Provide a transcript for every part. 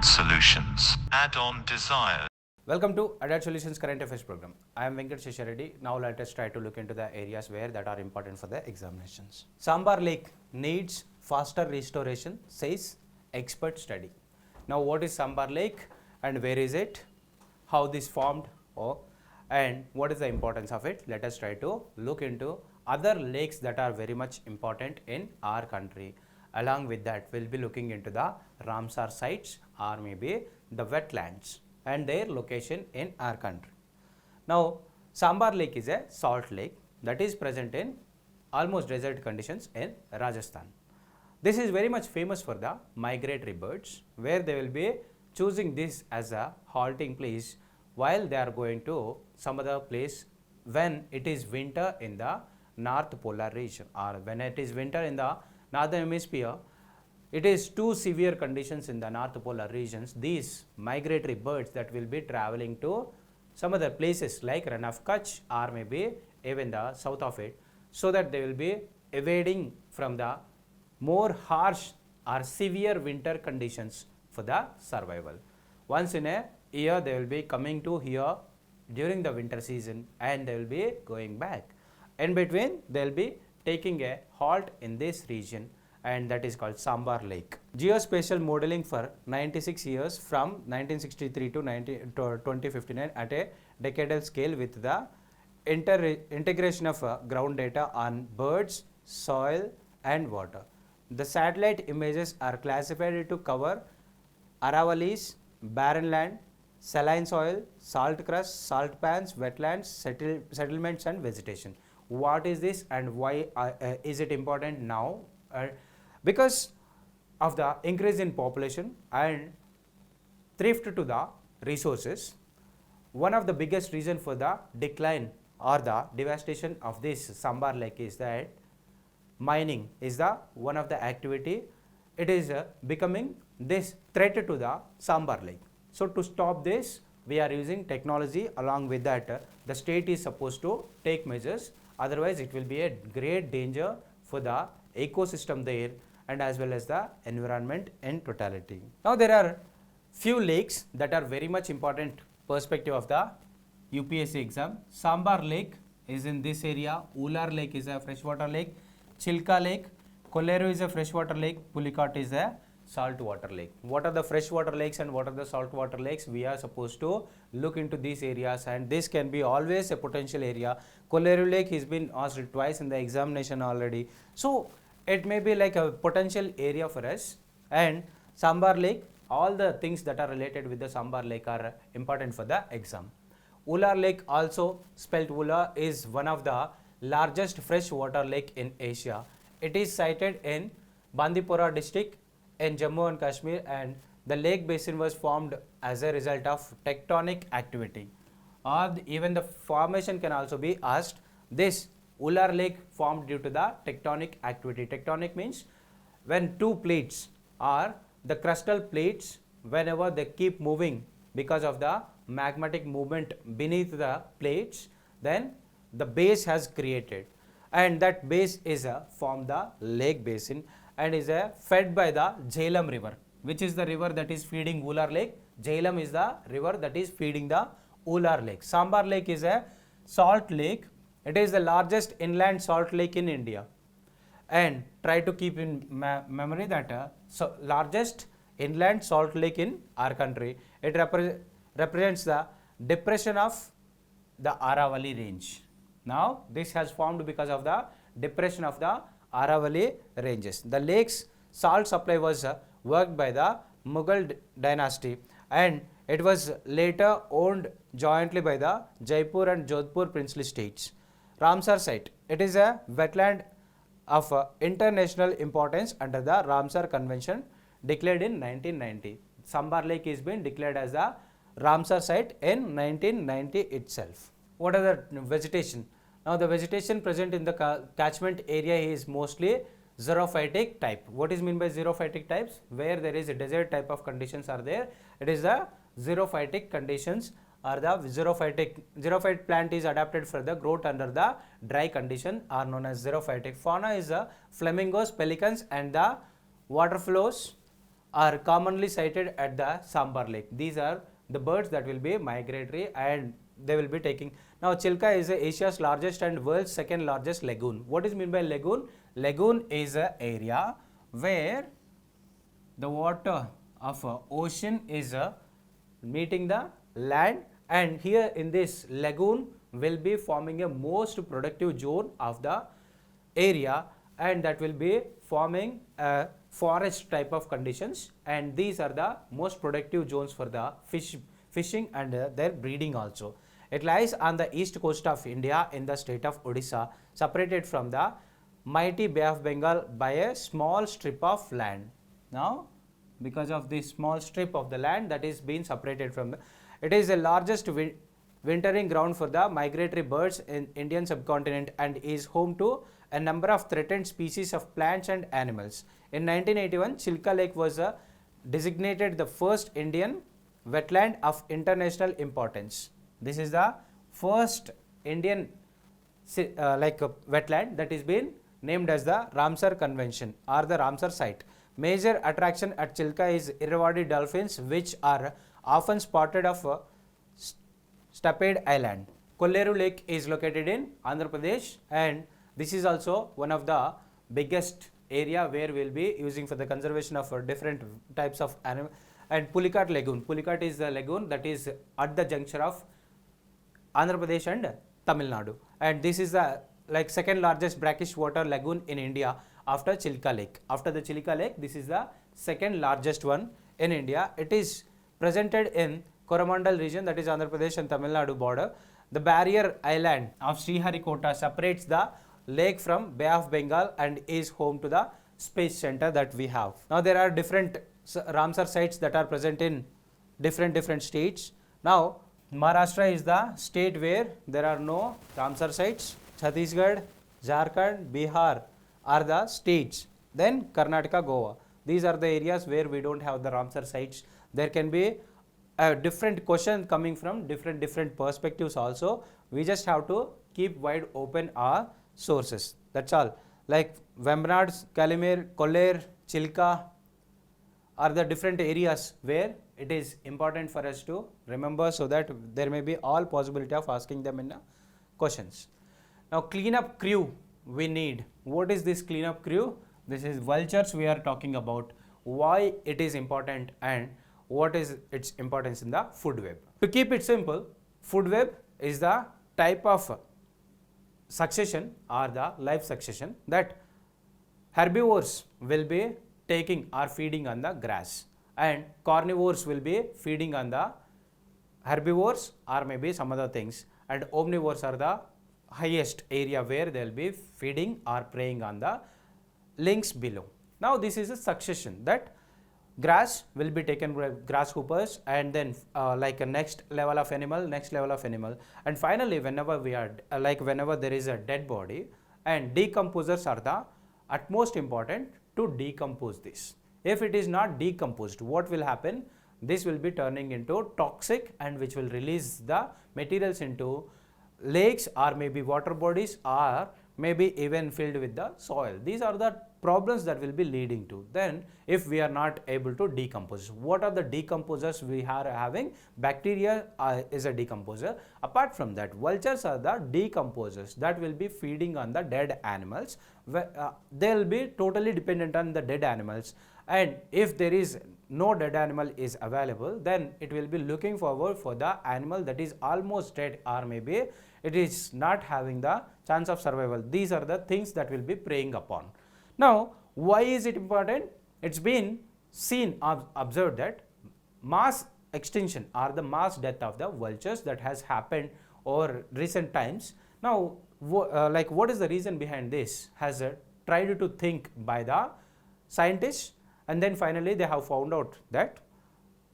Smart Solutions. Add-on desired. Welcome to Addod Solutions Current Affairs program. I am Vegetation Reddy. Now let us try to look into the areas where that are important for the examinations. Sambar Lake needs faster restoration, says expert study. Now what is Sambar Lake and where is it? How this formed and what is the importance of it? Let us try to look into other lakes that are very much important in our country. Along with that, we'll be looking into the Ramsar sites or maybe the wetlands and their location in our country. Now, Sambar Lake is a salt lake that is present in almost desert conditions in Rajasthan. This is very much famous for the migratory birds, where they will be choosing this as a halting place while they are going to some other place when it is winter in the North Polar region, or when it is winter in the Northern Hemisphere. It is too severe conditions in the North Polar regions. These migratory birds that will be traveling to some other places like Run of Kutch or maybe even the south of it, so that they will be evading from the more harsh or severe winter conditions for the survival. Once in a year they will be coming to here during the winter season and they will be going back. In between they will be taking a halt in this region, and that is called Sambar Lake. Geospatial modeling for 96 years from 1963 to 2059 at a decadal scale with the integration of ground data on birds, soil and water. The satellite images are classified to cover Aravallis, barren land, saline soil, salt crust, salt pans, wetlands, settlements and vegetation. What is this and why is it important now? Because of the increase in population and thrift to the resources. One of the biggest reason for the decline or the devastation of this Sambar Lake is that mining is the one of the activity. It is becoming this threat to the Sambar Lake. So to stop this, we are using technology. Along with that, the state is supposed to take measures, otherwise it will be a great danger for the ecosystem there and as well as the environment in totality. Now there are few lakes that are very much important perspective of the UPSC exam. Sambar Lake is in this area, Ular Lake is a freshwater lake, Chilka Lake, Kolleru is a freshwater lake, Pulicat is a saltwater lake. What are the freshwater lakes and what are the saltwater lakes? We are supposed to look into these areas, and this can be always a potential area. Kolleru Lake has been asked twice in the examination already. So it may be like a potential area for us. And Sambar Lake, all the things that are related with the Sambar Lake are important for the exam. Ular Lake, also spelled Ula, is one of the largest freshwater lake in Asia. It is sited in Bandipora district in Jammu and Kashmir, and the lake basin was formed as a result of tectonic activity. Or even the formation can also be asked. This Ular Lake formed due to the tectonic activity. Tectonic means when two plates or the crustal plates, whenever they keep moving because of the magmatic movement beneath the plates, then the base has created, and that base is formed the lake basin and is fed by the Jhelum river, which is the river that is feeding Ular Lake. Jhelum is the river that is feeding the Ular Lake. Sambar Lake is a salt lake. It is the largest inland salt lake in India. And try to keep in memory that largest inland salt lake in our country. It represents the depression of the Aravalli range. Now this has formed because of the depression of the Aravalli ranges. The lake's salt supply was worked by the Mughal dynasty, and it was later owned jointly by the Jaipur and Jodhpur princely states. Ramsar site, it is a wetland of international importance under the Ramsar Convention declared in 1990. Sambar Lake is been declared as the Ramsar site in 1990 itself. What are the vegetation? Now the vegetation present in the catchment area is mostly xerophytic type. What is meant by xerophytic types? Where there is a desert type of conditions are there, it is the xerophytic conditions, or the xerophyte plant is adapted for the growth under the dry condition are known as xerophytic. Fauna is flamingos, pelicans and the water flows, are commonly sighted at the Sambar Lake. These are the birds that will be migratory and they will be taking. Now Chilka is Asia's largest and world's second largest lagoon. What is meant by lagoon? Lagoon is an area where the water of ocean is meeting the land, and here in this lagoon will be forming a most productive zone of the area, and that will be forming a forest type of conditions, and these are the most productive zones for the fishing and their breeding also. It lies on the east coast of India in the state of Odisha, separated from the mighty Bay of Bengal by a small strip of land. Now because of this small strip of the land that is being separated from the, it is the largest wintering ground for the migratory birds in Indian subcontinent and is home to a number of threatened species of plants and animals. In 1981, Chilka Lake was designated the first Indian wetland of international importance. This is the first Indian wetland that is being named as the Ramsar Convention or the Ramsar site. Major attraction at Chilka is irrawaddy dolphins, which are often spotted off Stapade Island. Kolleru Lake is located in Andhra Pradesh, and this is also one of the biggest area where we will be using for the conservation of different types of animals. And Pulicat Lagoon. Pulicat is the lagoon that is at the juncture of Andhra Pradesh and Tamil Nadu, and this is the second largest brackish water lagoon in India after Chilka Lake. After the Chilka Lake, this is the second largest one in India. It is presented in Coromandel region, that is Andhra Pradesh and Tamil Nadu border. The barrier island of Sriharikota separates the lake from Bay of Bengal and is home to the space center that we have. Now there are different Ramsar sites that are present in different states. Now Maharashtra is the state where there are no Ramsar sites. Chhattisgarh, Jharkhand, Bihar are the states. Then Karnataka, Goa. These are the areas where we don't have the Ramsar sites. There can be a different question coming from different perspectives also. We just have to keep wide open our sources. That's all. Like Vembanad, Kalimir, Koller, Chilka are the different areas where it is important for us to remember, so that there may be all possibility of asking them in questions. Now cleanup crew we need. What is this cleanup crew? This is vultures we are talking about. Why it is important and what is its importance in the food web. To keep it simple, food web is the type of succession or the life succession that herbivores will be taking or feeding on the grass, and carnivores will be feeding on the herbivores or maybe some other things, and omnivores are the highest area where they will be feeding or preying on the links below. Now this is a succession that grass will be taken by grasshoppers, and then like a next level of animal, and finally whenever we are whenever there is a dead body, and decomposers are the utmost important to decompose this. If it is not decomposed, what will happen? This will be turning into toxic, and which will release the materials into lakes or maybe water bodies or maybe even filled with the soil. These are the problems that will be leading to. Then if we are not able to decompose, what are the decomposers we are having? Bacteria is a decomposer. Apart from that, vultures are the decomposers that will be feeding on the dead animals. They will be totally dependent on the dead animals, and if there is no dead animal is available, then it will be looking forward for the animal that is almost dead or maybe it is not having the chance of survival. These are the things that will be preying upon. Now why is it important? It's been seen or observed that mass extinction or the mass death of the vultures that has happened over recent times. Now what is the reason behind this has tried to think by the scientists, and then finally they have found out that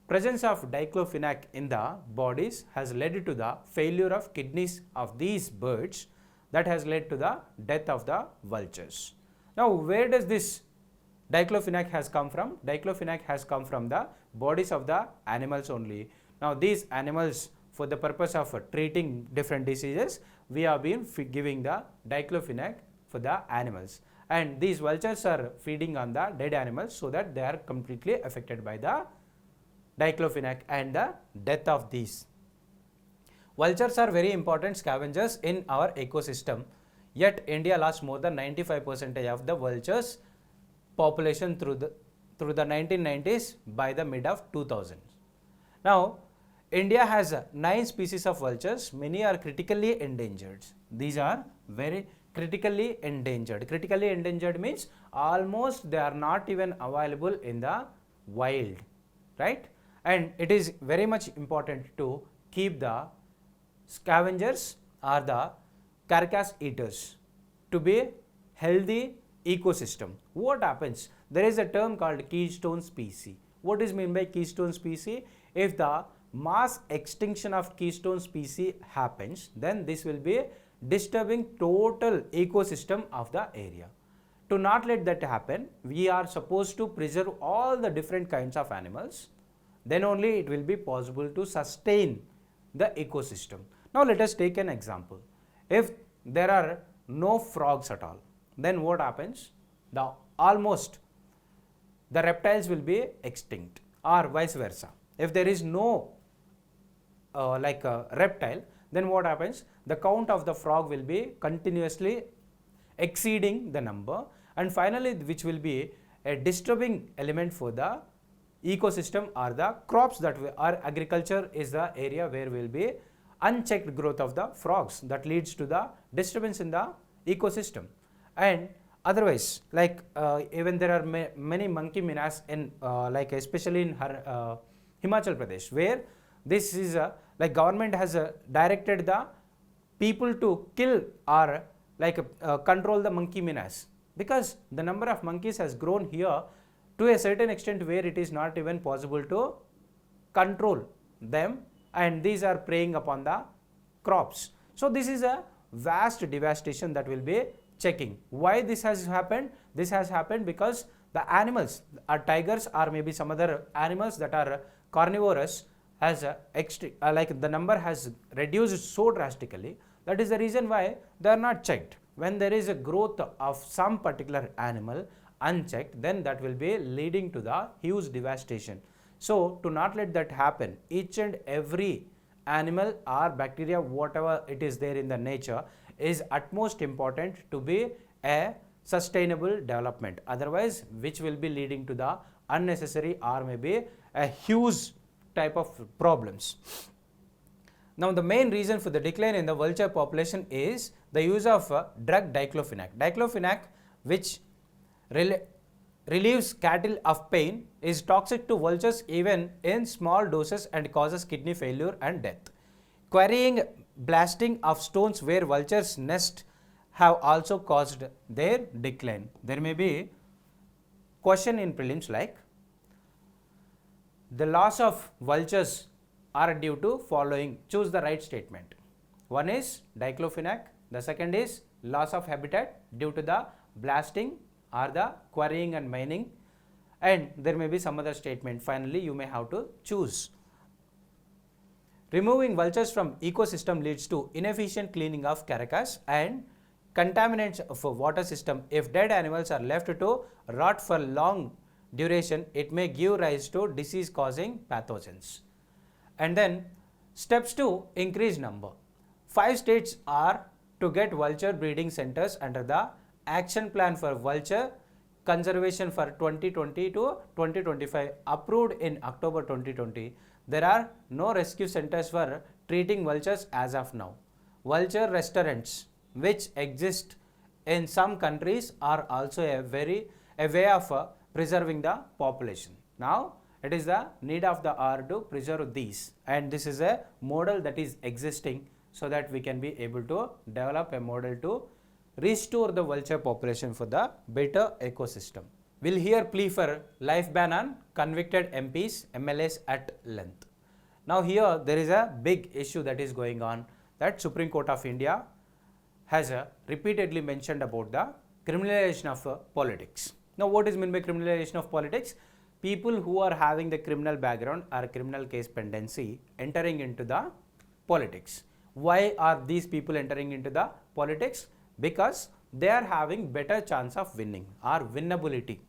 presence of diclofenac in the bodies has led to the failure of kidneys of these birds, that has led to the death of the vultures. Now where does this diclofenac has come from? Diclofenac has come from the bodies of the animals only. Now these animals, for the purpose of treating different diseases, we have been giving the diclofenac for the animals, and these vultures are feeding on the dead animals so that they are completely affected by the diclofenac and the death of these. Vultures are very important scavengers in our ecosystem, yet India lost more than 95% of the vultures population through the 1990s by the mid of 2000s. Now, India has 9 species of vultures. Many are critically endangered. These are very critically endangered. Critically endangered means almost they are not even available in the wild, right? And it is very much important to keep the scavengers or the carcass eaters to be healthy ecosystem. What happens? There is a term called keystone species. What is meant by keystone species? If the mass extinction of keystone species happens, then this will be disturbing total ecosystem of the area. To not let that happen, we are supposed to preserve all the different kinds of animals. Then only it will be possible to sustain the ecosystem. Now let us take an example. If there are no frogs at all, then what happens? Almost the reptiles will be extinct, or vice versa. If there is no reptile, then what happens? The count of the frog will be continuously exceeding the number, and finally which will be a disturbing element for the ecosystem or the crops that our agriculture is the area where will be unchecked growth of the frogs that leads to the disturbance in the ecosystem. And otherwise, even there are many monkey menace in especially in Himachal Pradesh, where this is government has directed the people to kill or control the monkey menace, because the number of monkeys has grown here to a certain extent where it is not even possible to control them, and these are preying upon the crops. So this is a vast devastation that will be checking. Why this has happened? This has happened because the animals, tigers or maybe some other animals that are carnivorous, has the number has reduced so drastically. That is the reason why they are not checked. When there is a growth of some particular animal unchecked, then that will be leading to the huge devastation. So to not let that happen, each and every animal or bacteria, whatever it is there in the nature, is utmost important to be a sustainable development. Otherwise, which will be leading to the unnecessary or maybe a huge type of problems. Now, the main reason for the decline in the vulture population is the use of drug diclofenac. Diclofenac, which relieves cattle of pain, is toxic to vultures even in small doses and causes kidney failure and death. Quarrying, blasting of stones where vultures nest have also caused their decline. There may be question in prelims like, the loss of vultures are due to following. Choose the right statement. One is diclofenac, the second is loss of habitat due to the blasting or the quarrying and mining, and there may be some other statement. Finally, you may have to choose. Removing vultures from ecosystem leads to inefficient cleaning of carcass and contaminants of a water system. If dead animals are left to rot for long duration, it may give rise to disease causing pathogens. And then steps to increase number. 5 states are to get vulture breeding centers under the Action Plan for Vulture Conservation for 2020 to 2025, approved in October 2020. There are no rescue centers for treating vultures as of now. Vulture restaurants, which exist in some countries, are also a way of preserving the population. Now, it is the need of the hour to preserve these, and this is a model that is existing, so that we can be able to develop a model to restore the vulture population for the better ecosystem. We'll hear plea for life ban on convicted MPs, MLAs at length. Now here there is a big issue that is going on, that Supreme Court of India has repeatedly mentioned about the criminalization of politics. Now what is meant by criminalization of politics? People who are having the criminal background or criminal case pendency entering into the politics. Why are these people entering into the politics? Because they are having better chance of winning or winnability.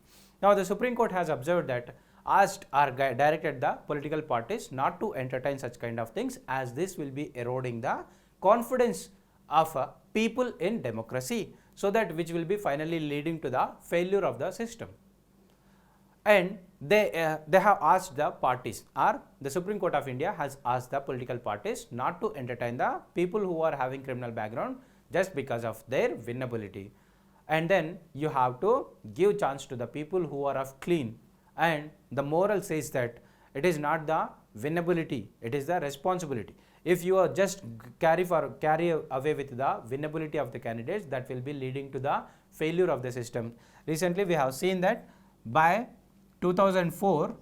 Now the Supreme Court has observed that asked or directed the political parties not to entertain such kind of things, as this will be eroding the confidence of people in democracy, so that which will be finally leading to the failure of the system. And they have asked the parties, or the Supreme Court of India has asked the political parties not to entertain the people who are having criminal background just because of their winnability. And then you have to give chance to the people who are of clean, and the moral says that it is not the winnability, it is the responsibility. If you are just carry away with the winnability of the candidates, that will be leading to the failure of the system. Recently we have seen that by 2004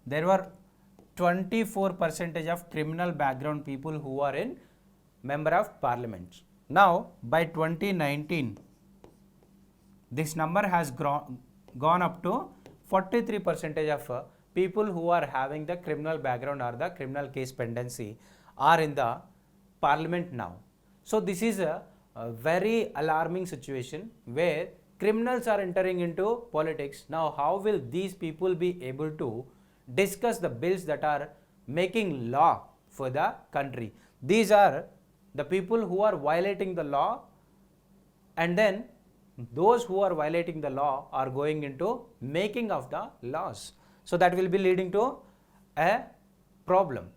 there were 24% of criminal background people who are in member of parliament. Now by 2019 this number has gone up to 43% of people who are having the criminal background or the criminal case pendency are in the parliament now. So this is a very alarming situation where criminals are entering into politics. Now how will these people be able to discuss the bills that are making law for the country? These are the people who are violating the law, and then those who are violating the law are going into making of the laws. So that will be leading to a problem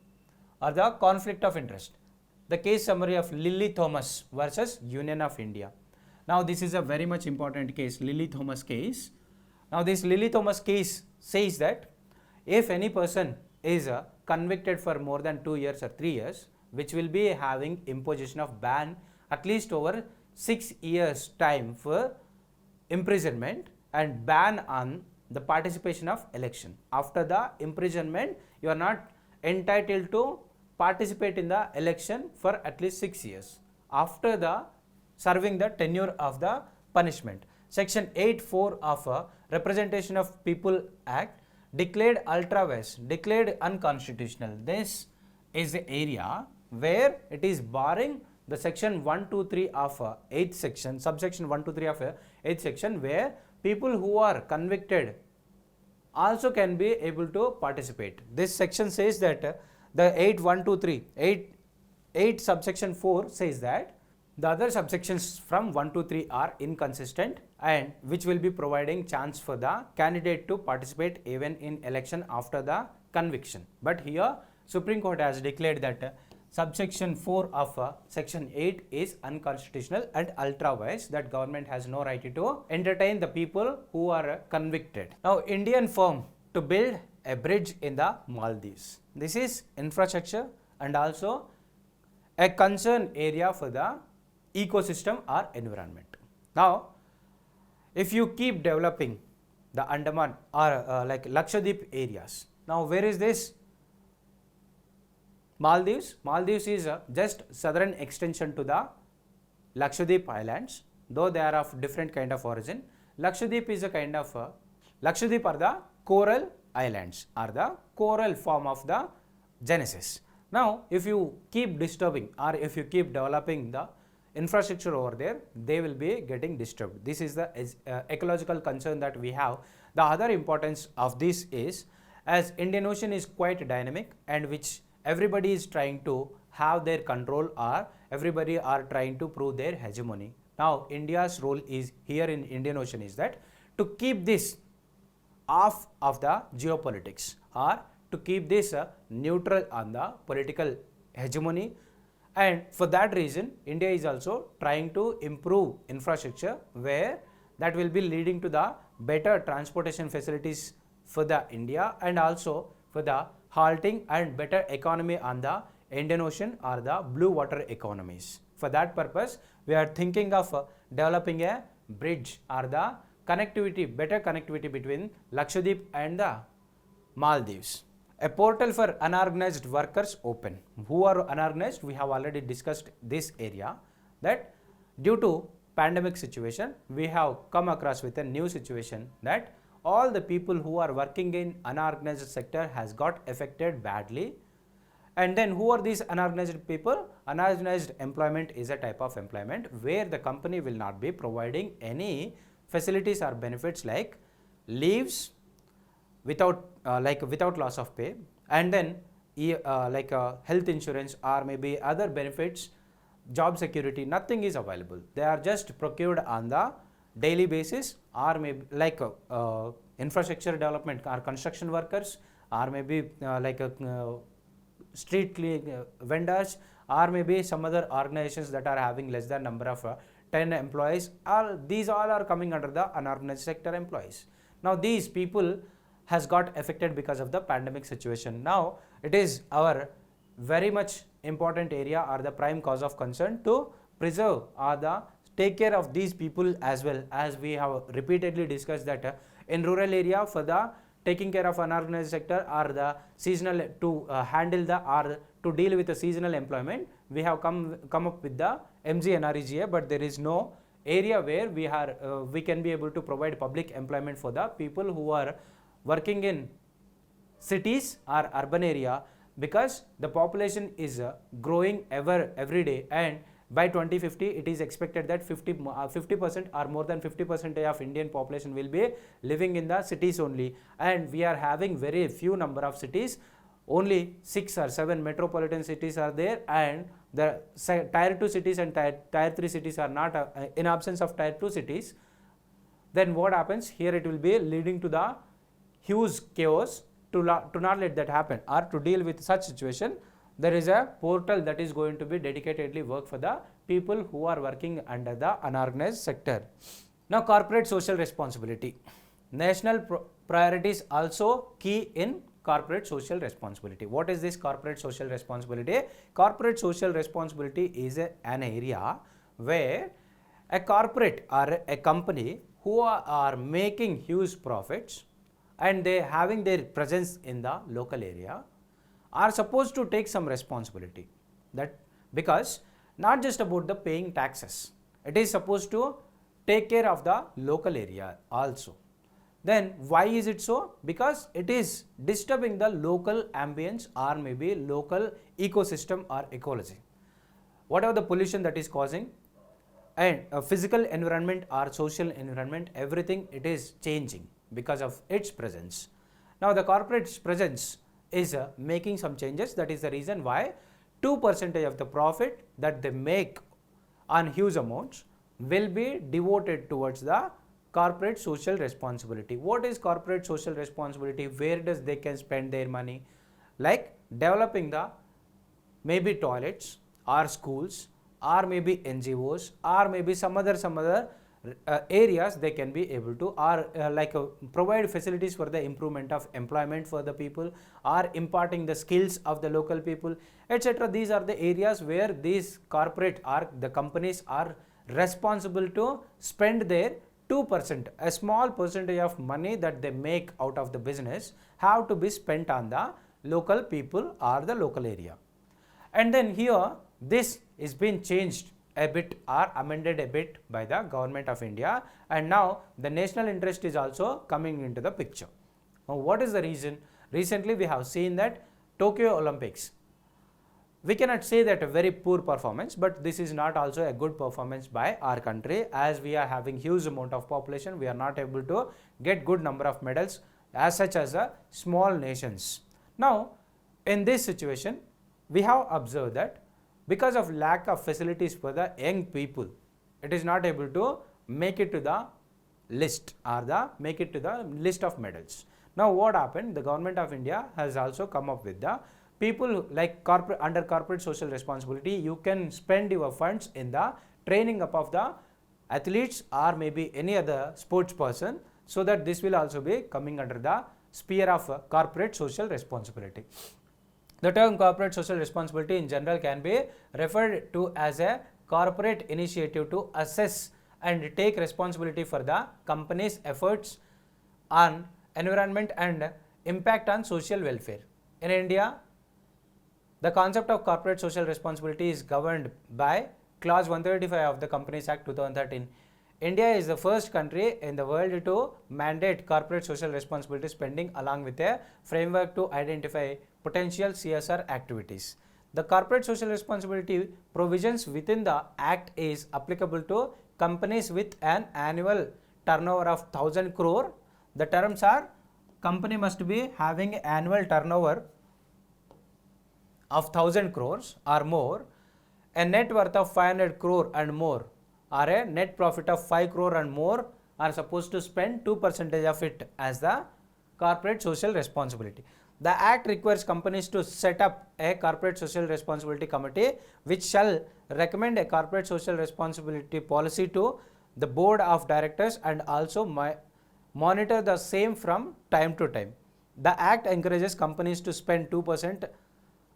or the conflict of interest. The case summary of Lily Thomas versus Union of India. Now this is a very much important case, Lily Thomas case. Now this Lily Thomas case says that if any person is convicted for more than 2 years or 3 years, which will be having imposition of ban at least over 6 years time for imprisonment, and ban on the participation of election. After the imprisonment, you are not entitled to participate in the election for at least 6 years after the serving the tenure of the punishment. Section 8(4) of Representation of People Act declared ultra vires, declared unconstitutional. This is the area where it is barring the section 123 of 8th section, subsection 123 of 8th section, where people who are convicted also can be able to participate. This section says that the 8 subsection 4 says that the other subsections from 1 to 3 are inconsistent, and which will be providing chance for the candidate to participate even in election after the conviction. But here Supreme Court has declared that subsection 4 of section 8 is unconstitutional and ultra vires, that government has no right to entertain the people who are convicted. Now Indian firm to build a bridge in the Maldives. This is infrastructure and also a concern area for the ecosystem or environment. Now if you keep developing the Andaman or like Lakshadweep areas, now where is this? Maldives. Maldives is just southern extension to the Lakshadweep Islands, though they are of different kind of origin. Lakshadweep is a kind of Lakshadweep are the coral islands, are the coral form of the genesis. Now if you keep disturbing or if you keep developing the infrastructure over there, they will be getting disturbed. This is the ecological concern that we have. The other importance of this is, as Indian Ocean is quite dynamic and which everybody is trying to have their control, or everybody are trying to prove their hegemony. Now India's role is here in Indian Ocean is that to keep this off of the geopolitics, or to keep this neutral on the political hegemony, and for that reason India is also trying to improve infrastructure, where that will be leading to the better transportation facilities for the India, and also for the halting and better economy on the Indian Ocean or the blue water economies. For that purpose, we are thinking of developing a bridge or the connectivity, better connectivity between Lakshadweep and the Maldives. A portal for unorganized workers open. Who are unorganized? We have already discussed this area, that due to pandemic situation, we have come across with a new situation that all the people who are working in unorganized sector has got affected badly. And then who are these unorganized people? Unorganized employment is a type of employment where the company will not be providing any facilities or benefits like leaves without without loss of pay, and then health insurance or maybe other benefits, job security, nothing is available. They are just procured on the daily basis, or maybe infrastructure development or construction workers, or maybe street vendors, or maybe some other organizations that are having less than number of 10 employees. All these all are coming under the unorganized sector employees. Now these people has got affected because of the pandemic situation. Now it is our very much important area or the prime cause of concern to preserve or the take care of these people, as well as we have repeatedly discussed that in rural area for the taking care of unorganized sector or the seasonal to handle the or to deal with the seasonal employment, we have come up with the MGNREGA, but there is no area where we can be able to provide public employment for the people who are working in cities or urban area, because the population is growing every day, and by 2050 it is expected that 50% or more than 50% of Indian population will be living in the cities only, and we are having very few number of cities. Only 6 or 7 metropolitan cities are there, and the tier 2 cities and tier 3 cities are not in absence of tier 2 cities. Then what happens here? It will be leading to the huge chaos. To not let that happen or to deal with such situation, there is a portal that is going to be dedicatedly work for the people who are working under the unorganized sector. Now corporate social responsibility. National priorities also key in corporate social responsibility. What is this corporate social responsibility? Corporate social responsibility is an area where a corporate or a company who are making huge profits and they having their presence in the local area are supposed to take some responsibility, that because not just about the paying taxes, it is supposed to take care of the local area also. Then why is it so? Because it is disturbing the local ambience or maybe local ecosystem or ecology. Whatever the pollution that is causing, and physical environment or social environment, everything it is changing because of its presence. Now the corporate presence is making some changes. That is the reason why 2% of the profit that they make on huge amounts will be devoted towards the corporate social responsibility. What is corporate social responsibility? Where does they can spend their money? Like developing the maybe toilets or schools or maybe NGOs or maybe some other areas they can be able to, or provide facilities for the improvement of employment for the people, or imparting the skills of the local people, etc. These are the areas where these corporate or the companies are responsible to spend their 2%, a small percentage of money that they make out of the business have to be spent on the local people or the local area. And then here this is being changed a bit or amended a bit by the government of India, and now the national interest is also coming into the picture. Now what is the reason? Recently we have seen that Tokyo Olympics, we cannot say that a very poor performance, but this is not also a good performance by our country, as we are having huge amount of population. We are not able to get good number of medals as such as a small nations. Now in this situation we have observed that because of lack of facilities for the young people, it is not able to make it to the list or make it to the list of medals. Now what happened? The government of India has also come up with the people like under corporate social responsibility, you can spend your funds in the training up of the athletes or maybe any other sports person, so that this will also be coming under the sphere of corporate social responsibility. The term corporate social responsibility in general can be referred to as a corporate initiative to assess and take responsibility for the company's efforts on environment and impact on social welfare. In India, the concept of corporate social responsibility is governed by Clause 135 of the Companies Act 2013. India is the first country in the world to mandate corporate social responsibility spending along with a framework to identify potential CSR activities. The corporate social responsibility provisions within the Act is applicable to companies with an annual turnover of 1000 crore. The terms are: company must be having annual turnover of 1000 crores or more, a net worth of 500 crore and more, or a net profit of 5 crore and more are supposed to spend 2% of it as the corporate social responsibility. The Act requires companies to set up a corporate social responsibility committee which shall recommend a corporate social responsibility policy to the board of directors and also monitor the same from time to time. The Act encourages companies to spend 2%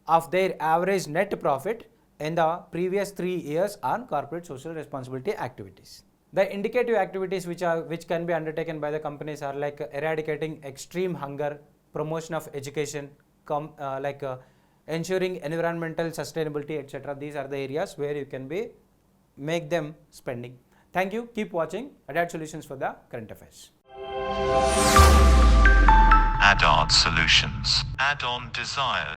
of their average net profit in the previous 3 years on corporate social responsibility activities. The indicative activities which can be undertaken by the companies are like eradicating extreme hunger, promotion of education, ensuring environmental sustainability, etc. These are the areas where you can make them spending. Thank you. Keep watching Addod Solutions for the Current Affairs. Addod Solutions. Add-on desired.